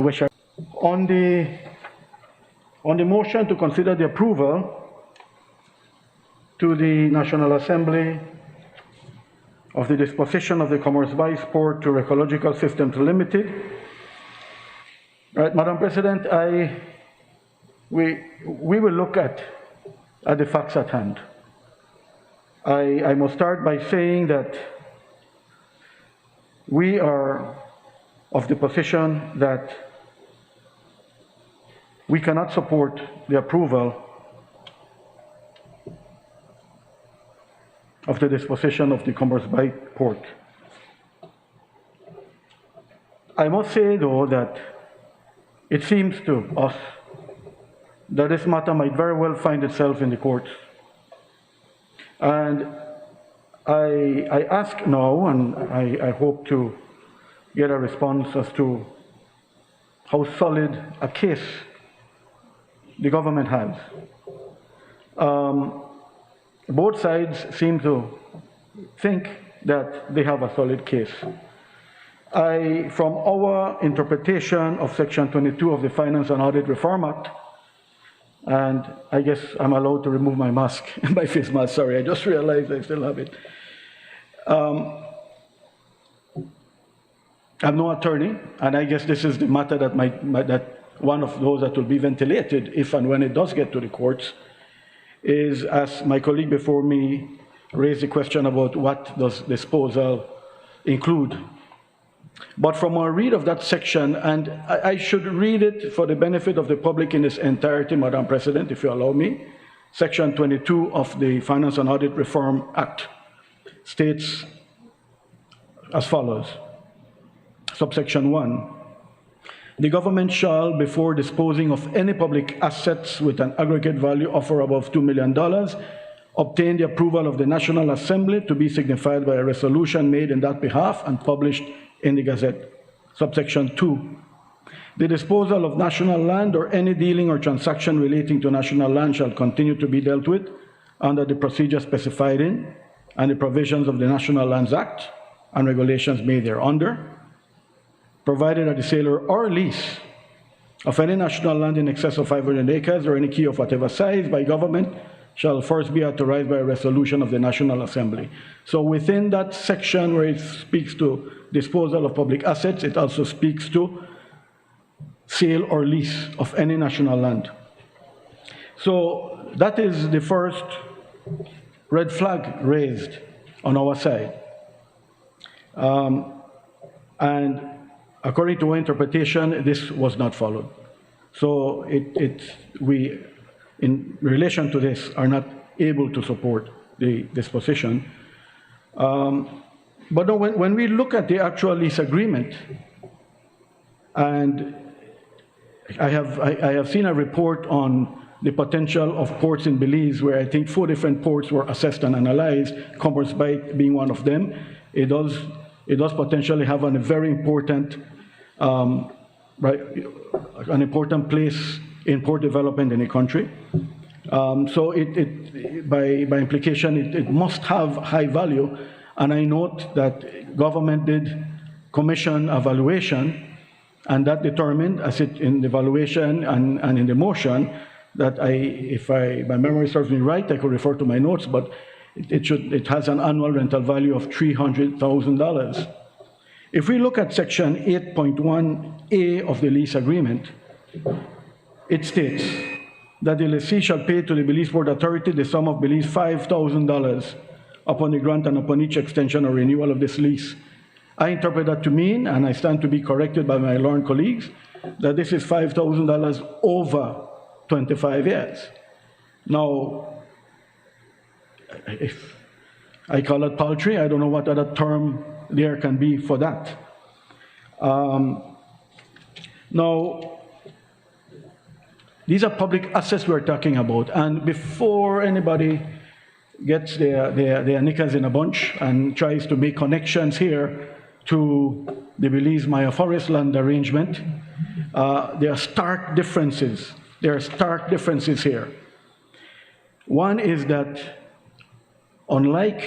wish I... On the motion to consider the approval to the National Assembly of the disposition of the Commerce Bight Port to Ecological Systems Limited. Right, Madam President, we will look at the facts at hand. I must start by saying that we are of the position that we cannot support the approval of the disposition of the Commerce Bight Port. I must say, though, that it seems to us that this matter might very well find itself in the courts. And I ask now, and I hope to get a response as to how solid a case the government has. Both sides seem to think that they have a solid case. From our interpretation of Section 22 of the Finance and Audit Reform Act, and I guess I'm allowed to remove my mask, my face mask, sorry, I just realized I still have it. I'm no attorney, and I guess this is the matter that that one of those that will be ventilated if and when it does get to the courts, is, as my colleague before me raised the question about what does disposal include. But from our read of that section, and I should read it for the benefit of the public in its entirety, Madam President, if you allow me. Section 22 of the Finance and Audit Reform Act states as follows. Subsection 1. The government shall, before disposing of any public assets with an aggregate value offer above $2 million, obtain the approval of the National Assembly to be signified by a resolution made in that behalf and published in the Gazette. Subsection 2. The disposal of national land or any dealing or transaction relating to national land shall continue to be dealt with under the procedure specified in and the provisions of the National Lands Act and regulations made thereunder, provided that the sale or lease of any national land in excess of 500 acres or any key of whatever size by government shall first be authorized by a resolution of the National Assembly. So within that section where it speaks to disposal of public assets, it also speaks to sale or lease of any national land. So that is the first red flag raised on our side. And according to our interpretation, this was not followed. So we, in relation to this, are not able to support this position. But no, when we look at the actual lease agreement, and I have seen a report on the potential of ports in Belize, where I think 4 different ports were assessed and analyzed, Commerce Bight being one of them. It does potentially have a very important, an important place in port development in the country. So by implication, it must have high value. And I note that government did commission a valuation, and that determined, as it in the valuation and in the motion, that if my memory serves me right, I could refer to my notes, but it has an annual rental value of $300,000. If we look at section 8.1A of the lease agreement, it states that the lessee shall pay to the Belize Port Authority the sum of Belize $5,000 upon the grant and upon each extension or renewal of this lease. I interpret that to mean, and I stand to be corrected by my learned colleagues, that this is $5,000 over 25 years. Now, if I call it paltry, I don't know what other term there can be for that. Now, these are public assets we're talking about, and before anybody gets their knickers in a bunch and tries to make connections here to the Belize Maya Forest land arrangement, there are stark differences. There are stark differences here. One is that, unlike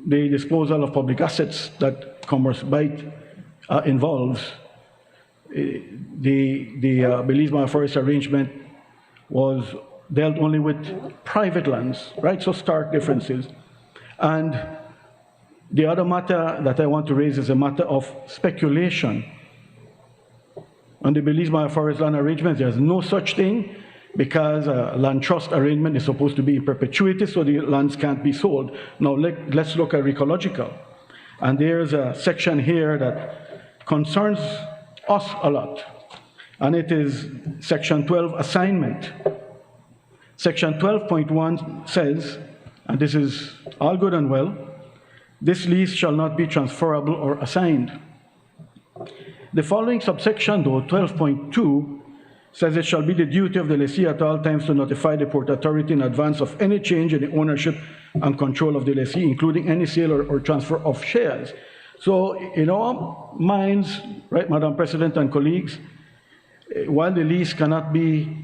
the disposal of public assets that Commerce Bight involves, the Belize forest arrangement was dealt only with private lands, right? So stark differences. And the other matter that I want to raise is a matter of speculation. On the Belize forest land arrangement, there's no such thing because a land trust arrangement is supposed to be in perpetuity, so the lands can't be sold. Now let's look at ecological. And there's a section here that concerns us a lot. And it is section 12, assignment. Section 12.1 says, and this is all good and well, this lease shall not be transferable or assigned. The following subsection, though, 12.2, says it shall be the duty of the lessee at all times to notify the Port Authority in advance of any change in the ownership and control of the lessee, including any sale or transfer of shares. So in our minds, right, Madam President and colleagues, while the lease cannot be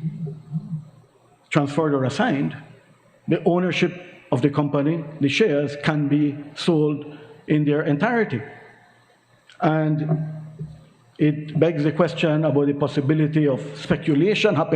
transferred or assigned, the ownership of the company, the shares, can be sold in their entirety. And it begs the question about the possibility of speculation happening